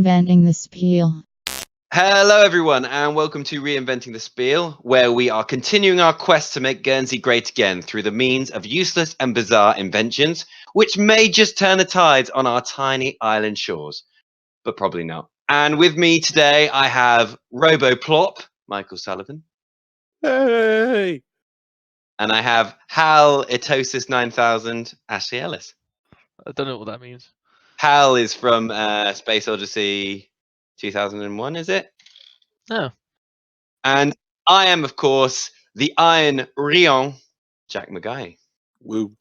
Reinventing the Spiel. Hello everyone and welcome to Reinventing the Spiel, where we are continuing our quest to make Guernsey great again through the means of useless and bizarre inventions, which may just turn the tides on our tiny island shores, but probably not. And with me today I have RoboPlop, Michael Sullivan. Hey! And I have Hal Itosis 9000, Ashley Ellis. I don't know what that means. Hal is from Space Odyssey 2001, is it? No. And I am, of course, the Iron Rion, Jack McGuy. Woo.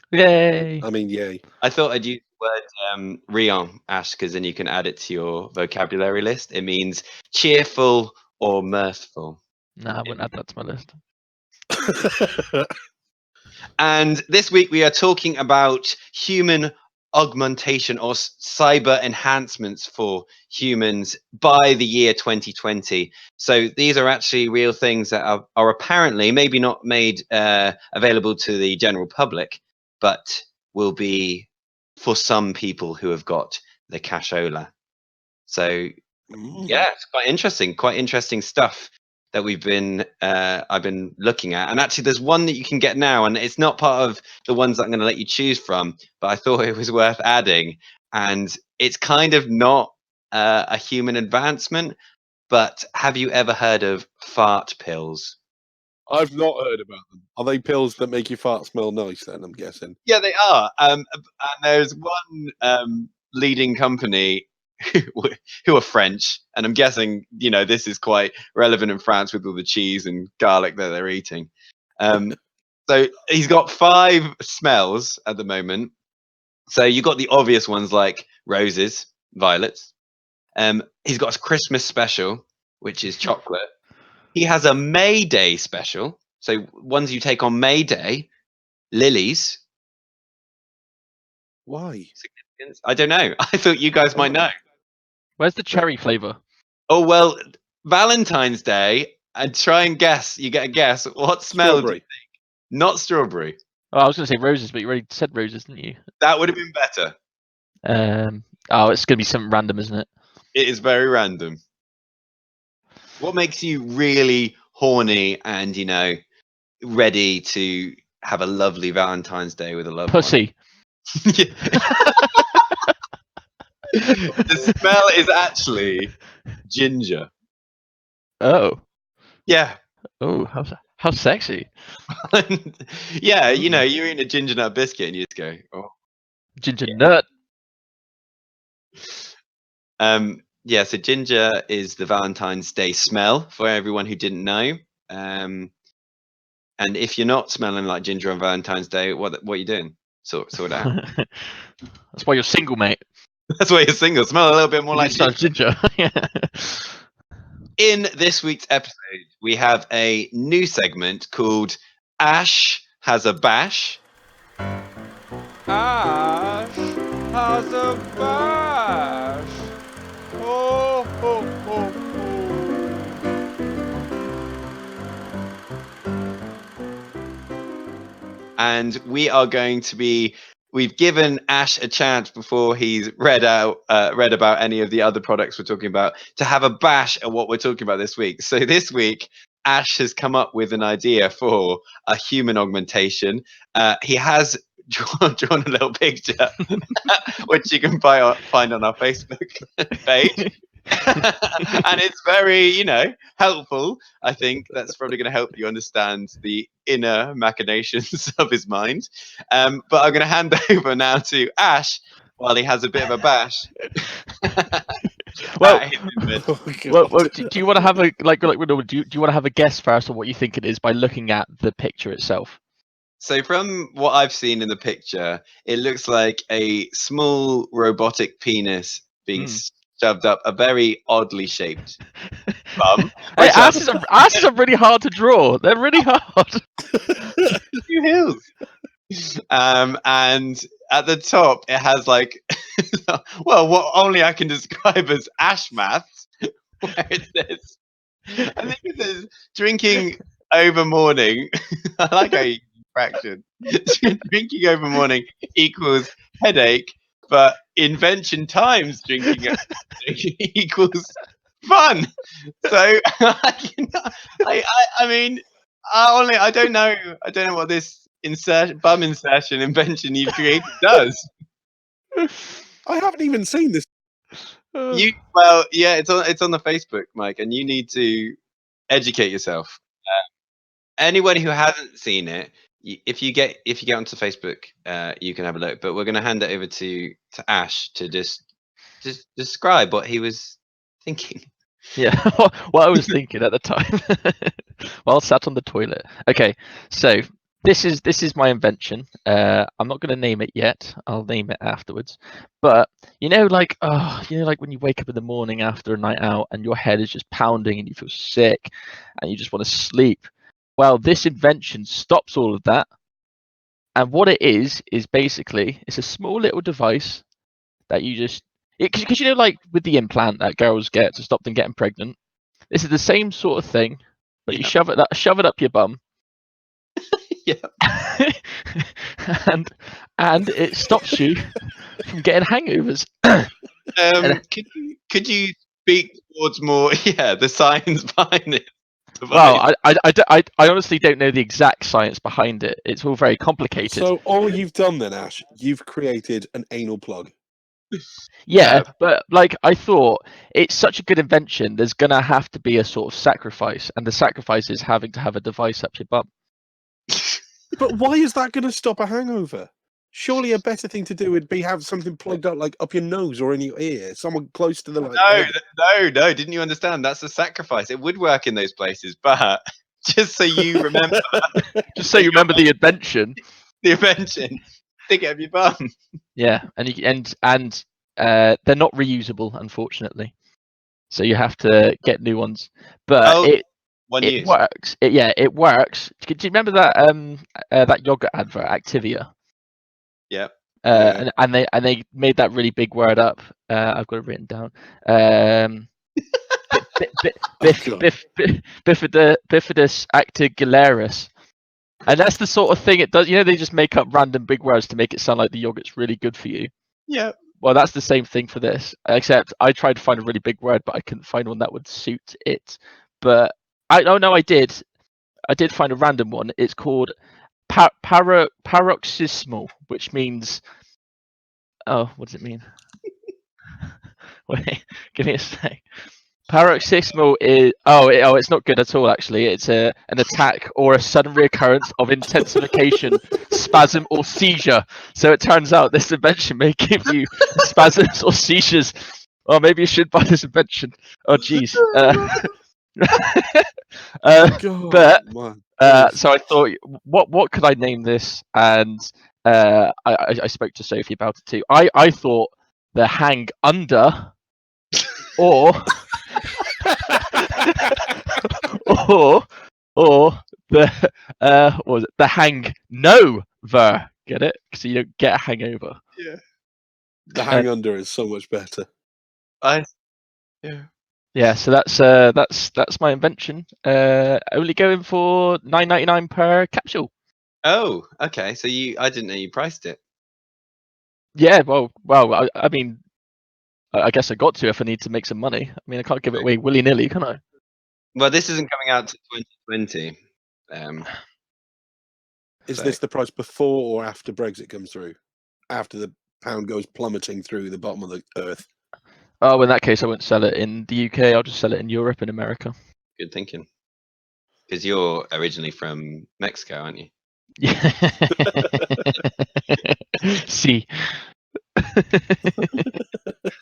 Yay! I mean, yay. I thought I'd use the word Rion, Ash, because then you can add it to your vocabulary list. It means cheerful or mirthful. Nah, I wouldn't add that to my list. And this week we are talking about human augmentation or cyber enhancements for humans by the year 2020. So these are actually real things that are apparently maybe not made available to the general public, but will be for some people who have got the cashola. So yeah, it's quite interesting stuff that I've been looking at. And actually there's one that you can get now, and it's not part of the ones that I'm going to let you choose from, but I thought it was worth adding. And it's kind of not a human advancement, but have you ever heard of fart pills? I've not heard about them. Are they pills that make your fart smell nice then, I'm guessing? Yeah, they are. And there's one leading company who are French, and I'm guessing this is quite relevant in France with all the cheese and garlic that they're eating. So he's got 5 smells at the moment. So you got the obvious ones like roses, violets. He's got a Christmas special, which is chocolate. He has a May Day special, so ones you take on May Day, lilies. Why? I don't know. I thought you guys might know. Where's the cherry flavour? Oh, well, Valentine's Day, and try and guess. You get a guess. What smell do you Strawberry. think? Not strawberry. Oh, I was going to say roses, but you already said roses, didn't you? That would have been better. Oh, it's going to be something random, isn't it? It is very random. What makes you really horny and, ready to have a lovely Valentine's Day with a loved Pussy. one? The smell is actually ginger. Oh. Yeah. Oh, how sexy. Yeah, you're eating a ginger nut biscuit and you just go, oh. Ginger nut. Yeah, so ginger is the Valentine's Day smell for everyone who didn't know. And if you're not smelling like ginger on Valentine's Day, what are you doing? Sort it out. That's why you're single, mate. That's why you're single. Smell a little bit more You like sound ginger. Yeah. In this week's episode, we have a new segment called Ash Has a Bash. Ash has a bash. Ho, ho, ho, And we are going to we've given Ash a chance before he's read about any of the other products we're talking about to have a bash at what we're talking about this week. So this week, Ash has come up with an idea for a human augmentation. He has drawn a little picture, which you can find on our Facebook page. And it's very, helpful. I think that's probably going to help you understand the inner machinations of his mind. But I'm going to hand over now to Ash while he has a bit of a bash. Well, do you want to have a do you want to have a guess first on what you think it is by looking at the picture itself? So from what I've seen in the picture, it looks like a small robotic penis being shoved up a very oddly shaped bum. Hey, asses are really hard to draw. They're really hard. 2 hills. And at the top, it has well, what only I can describe as ash maths, where it says, I think it says drinking over morning. I like how you fraction. Drinking over morning equals headache, but invention times drinking equals fun. So I mean, I don't know what this bum insertion invention you've created does. I haven't even seen this. Well, yeah, it's on the Facebook, Mike, and you need to educate yourself. Anyone who hasn't seen it, if you get onto Facebook, you can have a look. But we're going to hand it over to Ash to just describe what he was thinking. Yeah, what I was thinking at the time while sat on the toilet. Okay, so this is my invention. I'm not going to name it yet. I'll name it afterwards. But like when you wake up in the morning after a night out and your head is just pounding and you feel sick and you just want to sleep. Well, this invention stops all of that. And what it is basically it's a small little device that you just because like with the implant that girls get to stop them getting pregnant, this is the same sort of thing, but you shove it up your bum. Yeah. and it stops you from getting hangovers. Could you speak towards more the science behind it? Well, I honestly don't know the exact science behind it. It's all very complicated. So all you've done then, Ash, you've created an anal plug. Yeah, but like I thought, it's such a good invention. There's gonna have to be a sort of sacrifice, and the sacrifice is having to have a device up your bum. But why is that going to stop a hangover? Surely a better thing to do would be have something plugged up like up your nose or in your ear, someone close to the No. Didn't you understand? That's a sacrifice. It would work in those places, but just so you remember, the invention. The invention. Stick it up your bum. Yeah, and they're not reusable, unfortunately. So you have to get new ones. But it works. It works. Do you remember that that yogurt advert, Activia? Yeah. And they made that really big word up. I've got it written down. Bifidus actigularis. And that's the sort of thing it does. They just make up random big words to make it sound like the yogurt's really good for you. Yeah. Well, that's the same thing for this, except I tried to find a really big word, but I couldn't find one that would suit it. But I did. I did find a random one. It's called Paroxysmal, which means. Oh, what does it mean? Wait, give me a sec. Paroxysmal is it's not good at all. Actually, it's an attack or a sudden reoccurrence of intensification, spasm or seizure. So it turns out this invention may give you spasms or seizures. Or maybe you should buy this invention. Oh, jeez. So I thought, what could I name this? And I spoke to Sophie about it too. I thought the hang under, or the hang no-ver. Get it? So you don't get a hangover. Yeah. The hang under is so much better. Yeah, so that's my invention. Only going for $9.99 per capsule. Oh, okay. So I didn't know you priced it. Yeah, well, I mean, I guess I got to if I need to make some money. I mean, I can't give it away willy-nilly, can I? Well, this isn't coming out to 2020. Is this the price before or after Brexit comes through? After the pound goes plummeting through the bottom of the earth? Oh, in that case, I won't sell it in the UK. I'll just sell it in Europe and America. Good thinking. Because you're originally from Mexico, aren't you? Yeah. See.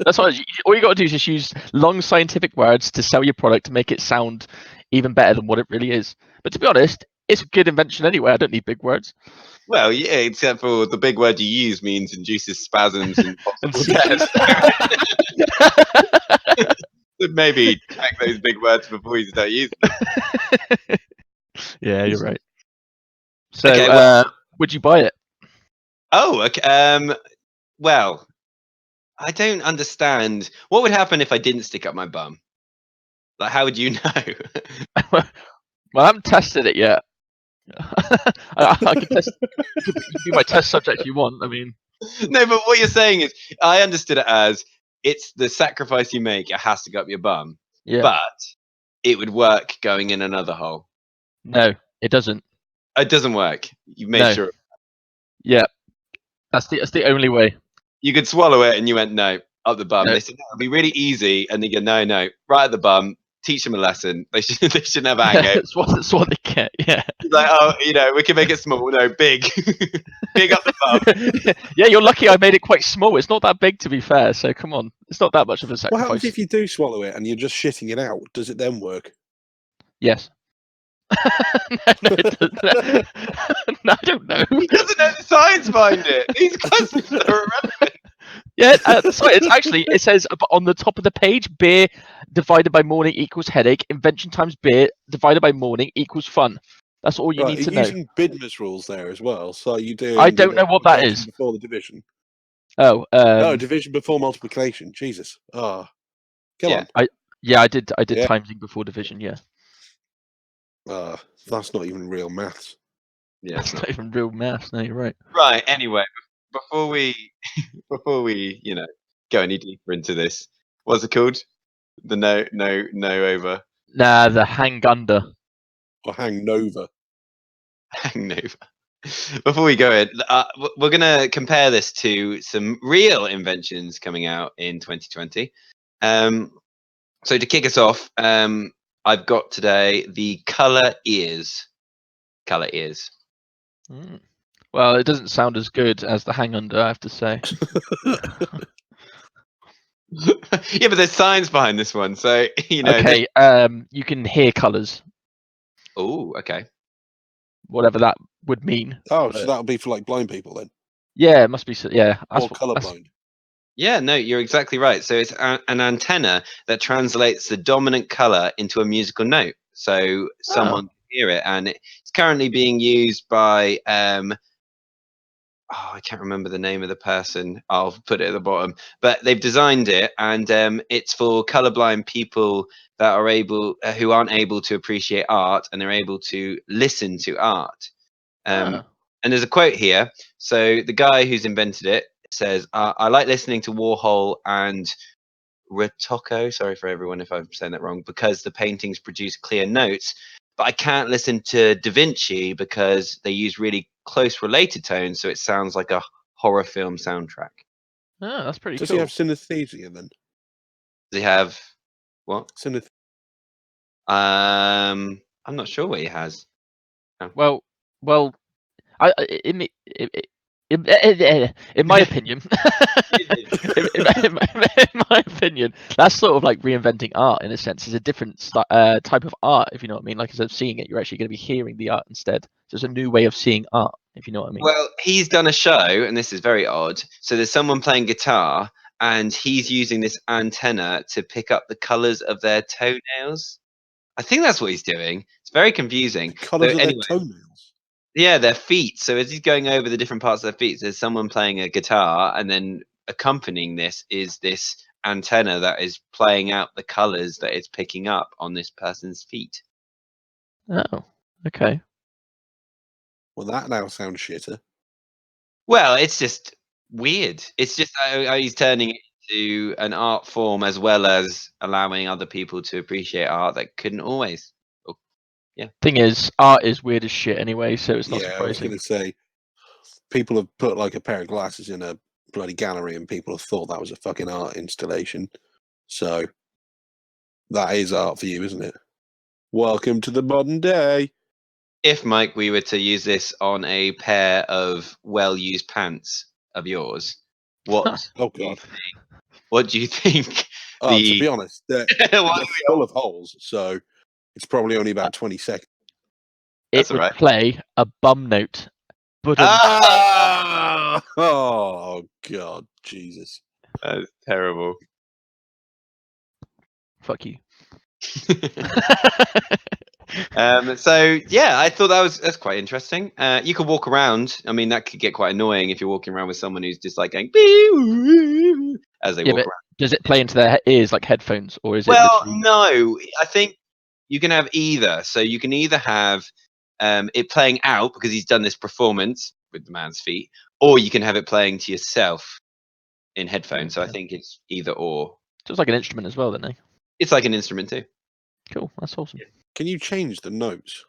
That's why all you got to do is just use long scientific words to sell your product to make it sound even better than what it really is. But to be honest, it's a good invention anyway. I don't need big words. Well, yeah, except for the big word you use means induces spasms and seizures. So maybe check those big words before you start using them. Yeah, you're right. So, okay, would you buy it? Oh, okay. Well, I don't understand. What would happen if I didn't stick up my bum? Like, how would you know? Well, I haven't tested it yet. I can test. You can be my test subject if you want. I mean, No, but what you're saying is, I understood it as it's the sacrifice you make. It has to go up your bum, Yeah. but it would work going in another hole. No, it doesn't. It doesn't work. You made No. sure Yeah. That's the only way. you could swallow it, and you went no up the bum. No. They said no, it'd be really easy, and they go no, right at the bum. Teach them a lesson. They shouldn't have a hangover. That's what they get. Yeah. Like, oh, we can make it small. No, big, big up the bum. Yeah, you're lucky I made it quite small. It's not that big, to be fair. So come on, it's not that much of a What sacrifice. happens if you do swallow it and you're just shitting it out? Does it then work? Yes. No, it doesn't. No, I don't know. He doesn't know the science behind it. These questions are irrelevant. Yeah, sorry, it says on the top of the page, beer divided by morning equals headache. Invention times beer divided by morning equals fun. That's all you Right, need to you're know. using Bidmas rules there as well. So you do. I don't know what that is. Before the division. Oh, No, division before multiplication. Jesus. Ah, come Yeah. on. yeah, I did Yeah. timesing before division. Yeah, That's not even real maths. Yeah, that's not even real maths. No, you're right. right. Anyway, before we go any deeper into this, what's it called? The no over Nah, the hang under. Or hang Nova. hangover. Before we go in, we're gonna compare this to some real inventions coming out in 2020. So to kick us off, I've got today the color ears. Color ears. Mm. Well, it doesn't sound as good as the hang under, I have to say. Yeah, but there's science behind this one, so Okay, you can hear colours, Oh, okay. whatever that would mean. Oh, so that'll be for like blind people then, Yeah, it must be. Yeah, or colorblind. Yeah, no, you're exactly right. So it's an antenna that translates the dominant color into a musical note, so someone can hear it, and it's currently being used by I can't remember the name of the person. I'll put it at the bottom. But they've designed it, and it's for colorblind people that are who aren't able to appreciate art, and they're able to listen to art. And there's a quote here. So the guy who's invented it says, "I like listening to Warhol and Rotocco. Sorry for everyone if I'm saying that wrong, because the paintings produce clear notes. But I can't listen to Da Vinci because they use really close related tones, so it sounds like a horror film soundtrack." Oh, that's pretty Does cool. he have synesthesia then? Does he have what? Synesthesia. I'm not sure what he has. Well, in my opinion, in my opinion, that's sort of like reinventing art in a sense. It's a different type of art, if you know what I mean. Like instead of seeing it, you're actually going to be hearing the art instead. So it's a new way of seeing art, if you know what I mean. Well, he's done a show, and this is very odd. So there's someone playing guitar, and he's using this antenna to pick up the colors of their toenails. I think that's what he's doing. It's very confusing. Colours So of anyway, their toenails. yeah, their feet. So as he's going over the different parts of their feet, there's someone playing a guitar, and then accompanying this is this antenna that is playing out the colors that it's picking up on this person's feet. Oh, okay. Well, that now sounds shitter. Well, it's just weird. It's just how he's turning it into an art form as well as allowing other people to appreciate art that couldn't always. Thing is, art is weird as shit anyway, so it's not Yeah, I was surprising. going to say, people have put like a pair of glasses in a bloody gallery, and people have thought that was a fucking art installation. So that is art for you, isn't it? Welcome to the modern day. If, Mike, we were to use this on a pair of well-used pants of yours, what Oh do you god. think? What do you think? Oh, to be honest, they're Why- full of holes, so it's probably only about 20 seconds. That's It would alright. play a bum note. But Oh god, Jesus. That's terrible. fuck you. So yeah, I thought that's quite interesting. You could walk around. I mean, that could get quite annoying if you're walking around with someone who's just like going as they Yeah, walk but around. does it play into their ears like headphones, or is it Well, literally... no, I think you can have either. So you can either have it playing out because he's done this performance, with the man's feet, or you can have it playing to yourself in headphones. So I think it's either or. So it's like an instrument as well, then, eh? It's like an instrument too. Cool, that's awesome. Can you change the notes?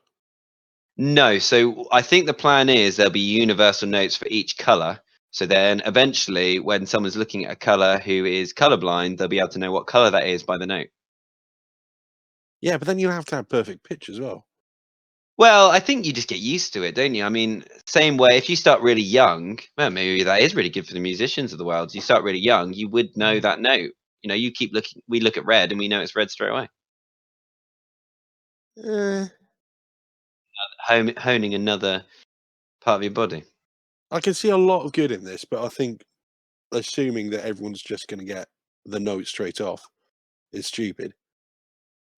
No, so I think the plan is there'll be universal notes for each color. So then eventually, when someone's looking at a color who is colorblind, they'll be able to know what color that is by the note. Yeah, but then you have to have perfect pitch as well. Well, I think you just get used to it, don't you? I mean, same way, if you start really young, well, maybe that is really good for the musicians of the world. You start really young, you would know that note. You know, you keep looking, we look at red and we know it's red straight away. Honing another part of your body. I can see a lot of good in this, but I think assuming that everyone's just going to get the note straight off is stupid.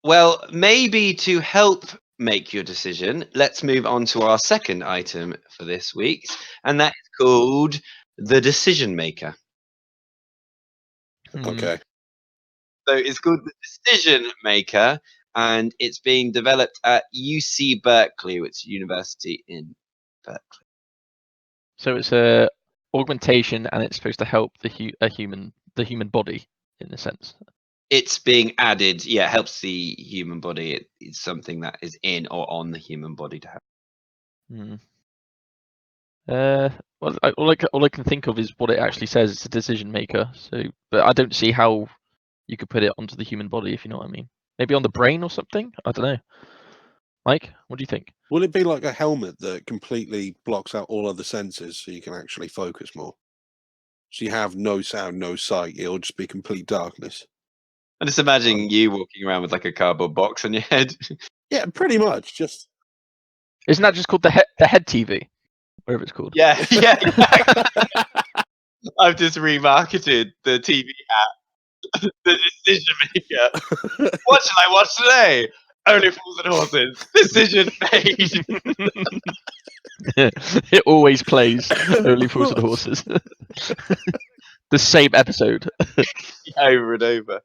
Well, maybe to help make your decision, let's move on to our second item for this week, and that is called the decision maker. Okay. So it's called the decision maker, and it's being developed at UC Berkeley, which is a university in Berkeley. So it's a augmentation, and it's supposed to help the human body in a sense. It's being added, yeah, it helps the human body. It's something that is in or on the human body to have. Well, all I can think of is what it actually says. It's a decision maker. So, but I don't see how you could put it onto the human body, if you know what I mean. Maybe on the brain or something. I don't know. Mike, what do you think? Will it be like a helmet that completely blocks out all other senses so you can actually focus more? So you have no sound, no sight. It'll just be complete darkness. I'm just imagining you walking around with like a cardboard box on your head. Yeah, pretty much. Just Isn't that just called the head TV? Whatever it's called. Yeah, exactly. I've just remarketed the TV app, the decision maker. What shall I watch today? Only Fools and Horses. Decision made. It always plays Only Fools and Horses. The same episode. Over and over.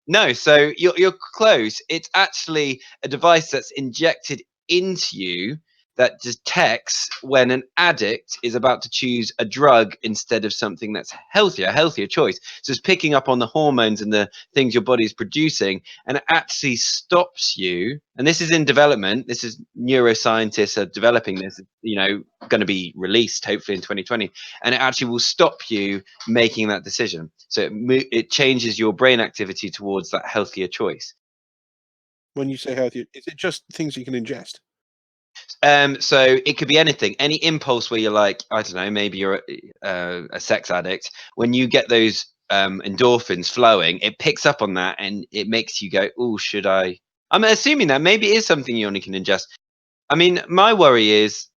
No, so you're close. It's actually a device that's injected into you that detects when an addict is about to choose a drug instead of something that's healthier, a healthier choice. So it's picking up on the hormones and the things your body is producing, and it actually stops you. And this is in development. This is neuroscientists are developing this, going to be released hopefully in 2020. And it actually will stop you making that decision. So it changes your brain activity towards that healthier choice. when you say healthy, is it just things you can ingest? So it could be anything, any impulse where you're like, I don't know, maybe you're a sex addict. When you get those endorphins flowing, it picks up on that and it makes you go, oh, should I? I'm assuming that maybe it is something you only can ingest. I mean, my worry is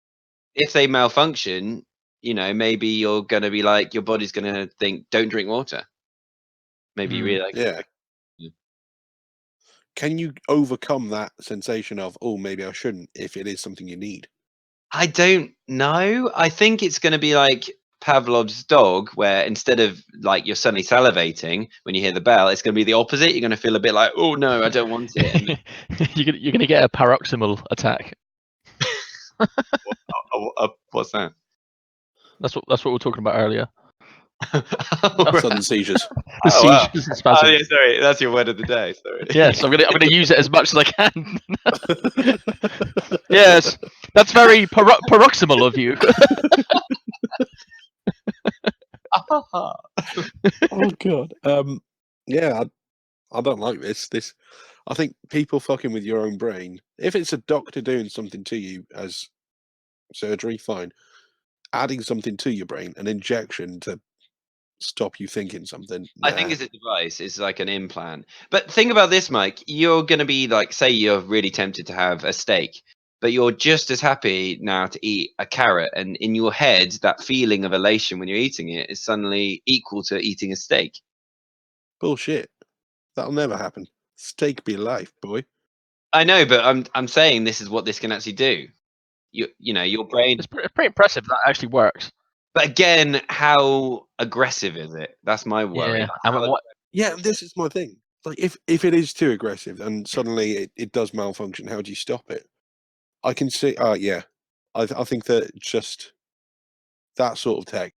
if they malfunction, maybe you're going to be like, your body's going to think, don't drink water. Maybe you realize. Yeah. Can you overcome that sensation of, oh, maybe I shouldn't, if it is something you need? I don't know. I think it's going to be like Pavlov's dog, where instead of like you're suddenly salivating when you hear the bell, it's going to be the opposite. You're going to feel a bit like, oh no, I don't want it. You're gonna get a paroxysmal attack. What's that? That's what we were talking about earlier. Sudden seizures. The wow. seizures and spasms. Oh, yeah, sorry, that's your word of the day. Sorry. Yes, I'm gonna use it as much as I can. Yes, that's very paroxysmal of you. Oh god. Yeah, I don't like this. I think people fucking with your own brain. If it's a doctor doing something to you as surgery, fine. Adding something to your brain, an injection to stop you thinking something. I think it's a device. It's like an implant. But think about this, Mike. You're going to be like, say you're really tempted to have a steak, but you're just as happy now to eat a carrot. And in your head, that feeling of elation when you're eating it is suddenly equal to eating a steak. Bullshit. That'll never happen. Steak be life, boy. I know, but I'm saying this is what this can actually do. Your brain. It's pretty impressive that actually works. But again, how aggressive is it? That's my worry. Yeah, Like, and what? Yeah, this is my thing. Like, if it is too aggressive and suddenly it does malfunction, how do you stop it? I can see. Yeah, I think that just that sort of tech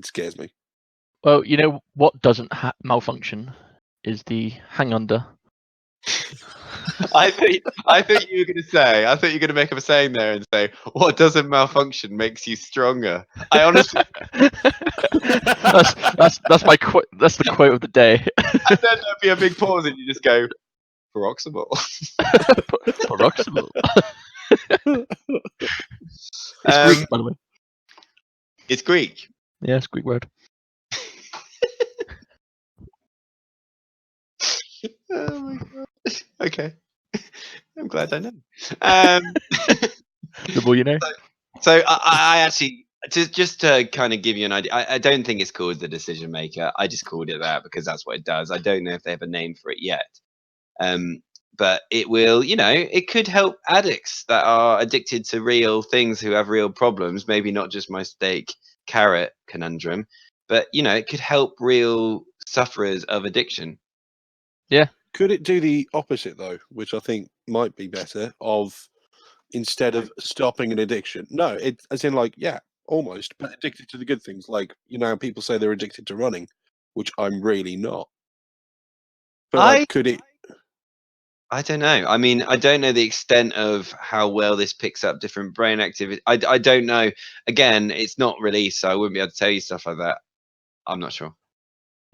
scares me. Well, you know what doesn't malfunction is the hang under. I thought you were going to say. I thought you were going to make up a saying there and say, "What doesn't malfunction makes you stronger." I honestly, that's my quote. That's the quote of the day. and then there'd be a big pause, and you just go, "Paroxysmal." Paroxysmal. It's Greek, by the way. It's Greek. Yeah, it's a Greek word. Oh my god. Okay. I'm glad I know. The more you know. So I actually, just to kind of give you an idea, I don't think it's called the decision maker. I just called it that because that's what it does. I don't know if they have a name for it yet. But it will, it could help addicts that are addicted to real things who have real problems. Maybe not just my steak carrot conundrum, but it could help real sufferers of addiction. Yeah. Could it do the opposite though, which I think might be better? Of instead of stopping an addiction, no, it as in like almost, but addicted to the good things. Like people say they're addicted to running, which I'm really not. But could it? I don't know. I mean, I don't know the extent of how well this picks up different brain activity. I don't know. Again, it's not released, so I wouldn't be able to tell you stuff like that. I'm not sure.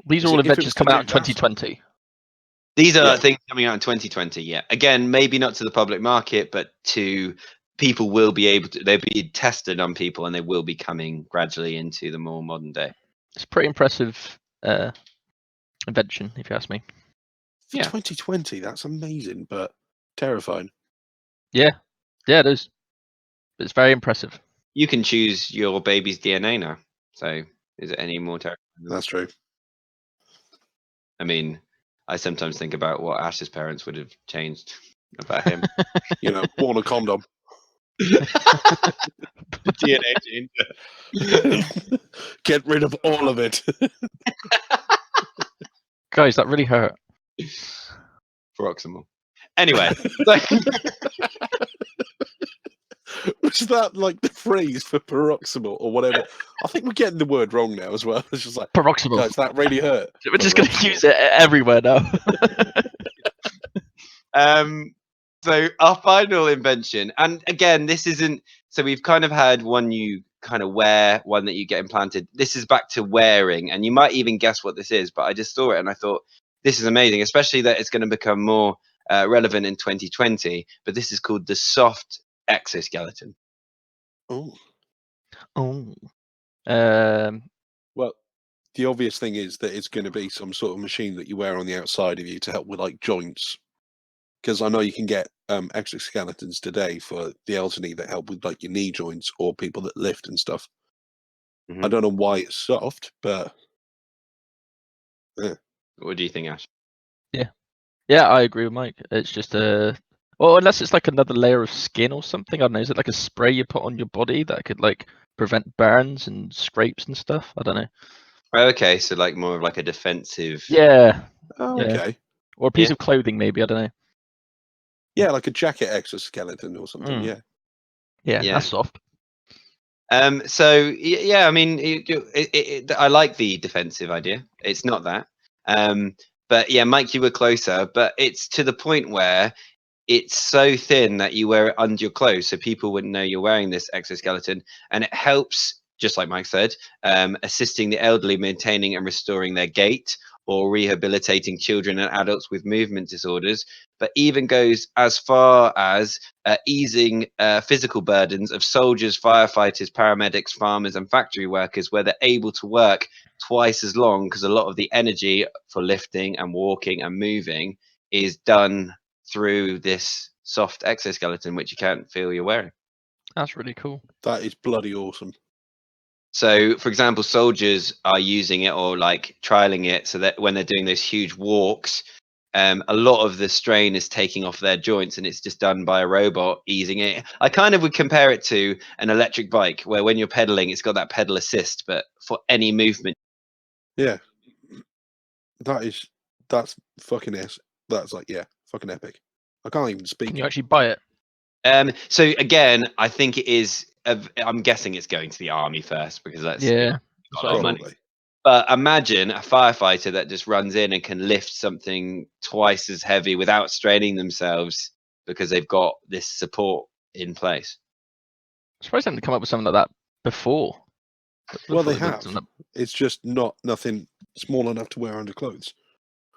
These are all inventions coming out in 2020. These are things coming out in 2020. Yeah. Again, maybe not to the public market, but to people will be able to. They'll be tested on people, and they will be coming gradually into the more modern day. It's a pretty impressive invention, if you ask me. For 2020, that's amazing, but terrifying. Yeah, it is. It's very impressive. You can choose your baby's DNA now. So, is it any more terrifying? That's true. I mean, I sometimes think about what Ash's parents would have changed about him. Worn a condom. DNA changer. Get rid of all of it. Guys, that really hurt. Paroxysmal. Anyway. Was that like the phrase for paroxysmal or whatever? I think we're getting the word wrong now as well. It's just like paroxysmal. Guys, that really hurt. We're just going to use it everywhere now. So our final invention, and again, this isn't. So we've kind of had one you kind of wear, one that you get implanted. This is back to wearing, and you might even guess what this is. But I just saw it and I thought this is amazing, especially that it's going to become more relevant in 2020. But this is called the soft exoskeleton. Oh. Well, the obvious thing is that it's going to be some sort of machine that you wear on the outside of you to help with like joints. Because I know you can get exoskeletons today for the elderly that help with like your knee joints or people that lift and stuff. I don't know why it's soft, but What do you think, Ash? Yeah, I agree with Mike. It's just well, unless it's like another layer of skin or something. I don't know. Is it like a spray you put on your body that could like prevent burns and scrapes and stuff? I don't know. Okay, so like more of like a defensive. Yeah. Oh, Yeah. okay. Or a piece of clothing, maybe. I don't know. Yeah, like a jacket exoskeleton or something. Yeah, that's soft. So yeah, I mean, I like the defensive idea. It's not that. But yeah, Mike, you were closer. But it's to the point where it's so thin that you wear it under your clothes, so people wouldn't know you're wearing this exoskeleton, and it helps, just like Mike said, assisting the elderly maintaining and restoring their gait, or rehabilitating children and adults with movement disorders, but even goes as far as easing physical burdens of soldiers, firefighters, paramedics, farmers, and factory workers, where they're able to work twice as long because a lot of the energy for lifting and walking and moving is done through this soft exoskeleton, which you can't feel you're wearing. That's really cool. that is bloody awesome. So, for example, soldiers are using it or like trialing it so that when they're doing those huge walks, a lot of the strain is taking off their joints, and it's just done by a robot easing it. I kind of would compare it to an electric bike, where when you're pedaling, it's got that pedal assist, but for any movement. Yeah, that's fucking that's like fucking epic. I can't even speak. Can you actually buy it? So again, I think it is I'm guessing it's going to the army first because that's Yeah, got a lot of money. Probably. But imagine a firefighter that just runs in and can lift something twice as heavy without straining themselves because they've got this support in place. I'm surprised they haven't come up with something like that before. Well, they Before have. It's just nothing small enough to wear under clothes.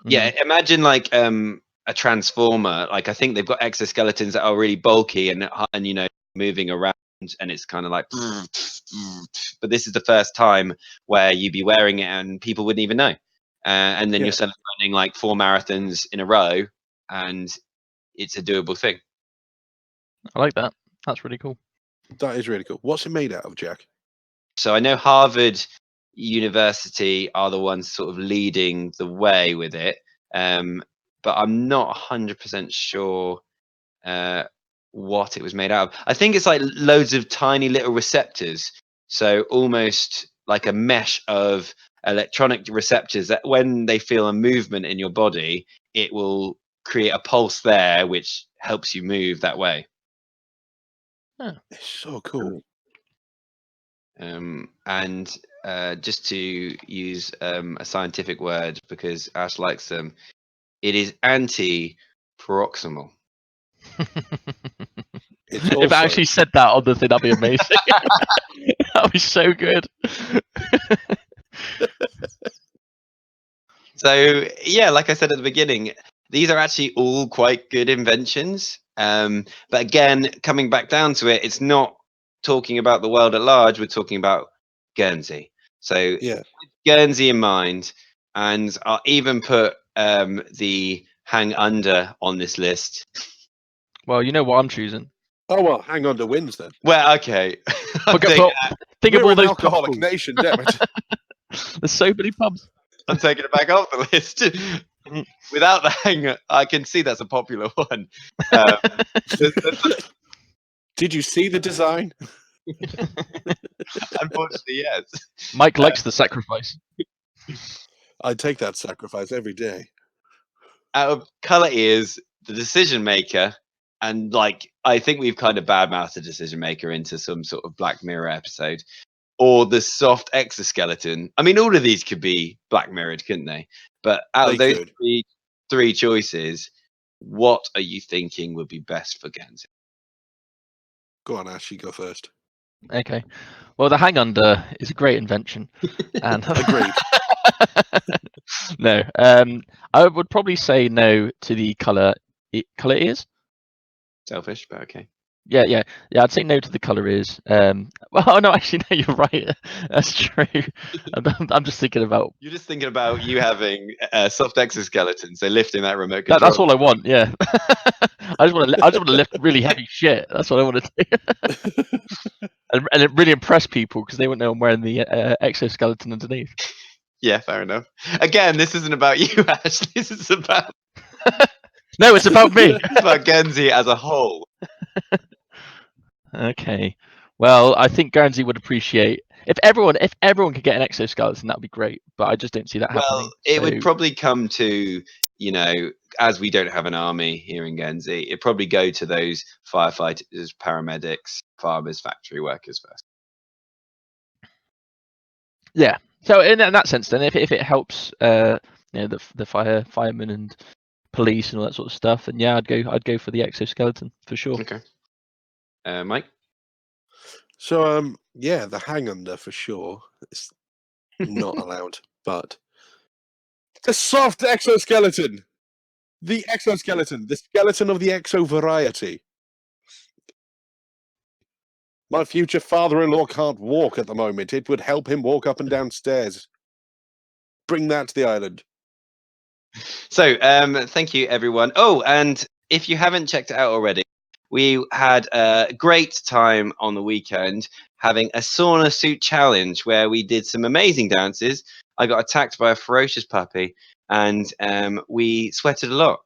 Yeah, imagine like a transformer. Like I think they've got exoskeletons that are really bulky and you know moving around, and it's kind of like. But this is the first time where you'd be wearing it and people wouldn't even know, and then Yeah. you're suddenly running like 4 marathons in a row, and it's a doable thing. I like that. That's really cool. That is really cool. What's it made out of, Jack? So I know Harvard University are the ones sort of leading the way with it, but I'm not 100% sure what it was made out of. I think it's like loads of tiny little receptors, so almost like a mesh of electronic receptors that when they feel a movement in your body, it will create a pulse there, which helps you move that way. It's so cool. And just to use a scientific word because Ash likes them, it is anti-paroxysmal. It's If also I actually said that on the thing, that'd be amazing. That'd be so good. So yeah, like I said at the beginning, these are actually all quite good inventions. But again, coming back down to it, it's not talking about the world at large. We're talking about Guernsey. So yeah. Guernsey in mind, and I'll even put the hang under on this list. Well, you know what I'm choosing. Oh well, hang on to wins then. Well, okay. But think of We're all an those alcoholic pubs. nation, damn it. There's so many pubs. I'm taking it back off the list. Without the hanger, I can see that's a popular one. Did you see the design? Unfortunately, yes. Mike likes the sacrifice. I'd take that sacrifice every day. Out of color ears, the decision maker, and like I think we've kind of badmouthed the decision maker into some sort of Black Mirror episode, or the soft exoskeleton. I mean, all of these could be Black Mirrored, couldn't they? But out of They those could. three choices, what are you thinking would be best for Guernsey? Go on, Ash, you go first. Okay. Well, the hang under is a great invention. And Agreed. No. I would probably say no to the color ears. Selfish, but okay. Yeah. I'd say no to the color ears. Well, no, actually, no. You're right. That's true. I'm just thinking about. You're just thinking about you having a soft exoskeleton, so lifting that remote control. That's all I want. Yeah. I just want to lift really heavy shit. That's what I want to do. And it really impressed people because they wouldn't know I'm wearing the exoskeleton underneath. Yeah, fair enough. Again, this isn't about you, Ash. This is about No, it's about me. it's about Guernsey as a whole. Okay. Well, I think Guernsey would appreciate if everyone could get an exoskeleton, that'd be great. But I just don't see that happening. Well, it would probably come to, you know, as we don't have an army here in Guernsey, it'd probably go to those firefighters, paramedics, farmers, factory workers first. Yeah. So in that sense, then, if it helps, the firemen and police and all that sort of stuff, then yeah, I'd go for the exoskeleton for sure. Okay. Mike? So yeah, the hang under for sure. It's not allowed, but the soft exoskeleton. The exoskeleton, the skeleton of the exo variety. My future father-in-law can't walk at the moment. It would help him walk up and down stairs. Bring that to the island. So, thank you, everyone. Oh, and if you haven't checked it out already, we had a great time on the weekend having a sauna suit challenge where we did some amazing dances. I got attacked by a ferocious puppy, and we sweated a lot.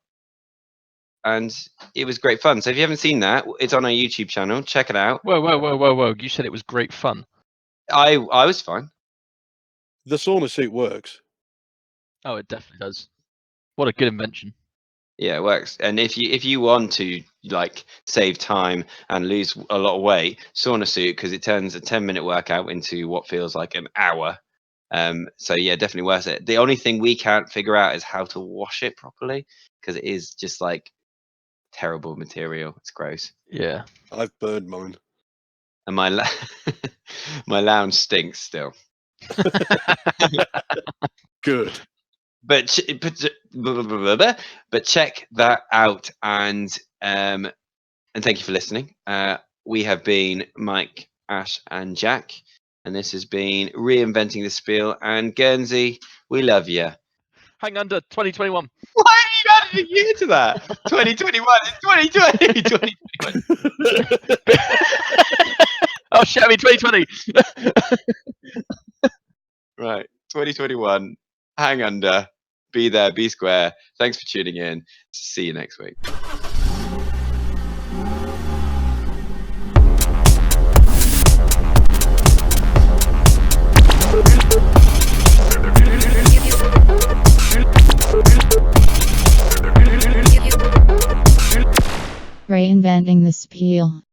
And it was great fun. So if you haven't seen that, it's on our YouTube channel. Check it out. Whoa! You said it was great fun. I was fine. The sauna suit works. Oh, it definitely does. What a good invention. Yeah, it works. And if you want to like save time and lose a lot of weight, sauna suit, because it turns a 10-minute workout into what feels like an hour. So yeah, definitely worth it. The only thing we can't figure out is how to wash it properly, because it is just like terrible material. It's gross. Yeah. I've burned mine. And my my lounge stinks still. Good. But check that out, and thank you for listening. We have been Mike, Ash, and Jack, and this has been Reinventing the Spiel. And Guernsey, we love you. Hang under 2021. Why are you adding a year to that? 2021 is 2020. 2021. Oh shit! I mean 2020. Right, 2021. Hang under. Be there. Be square. Thanks for tuning in. See you next week. Reinventing the Spiel.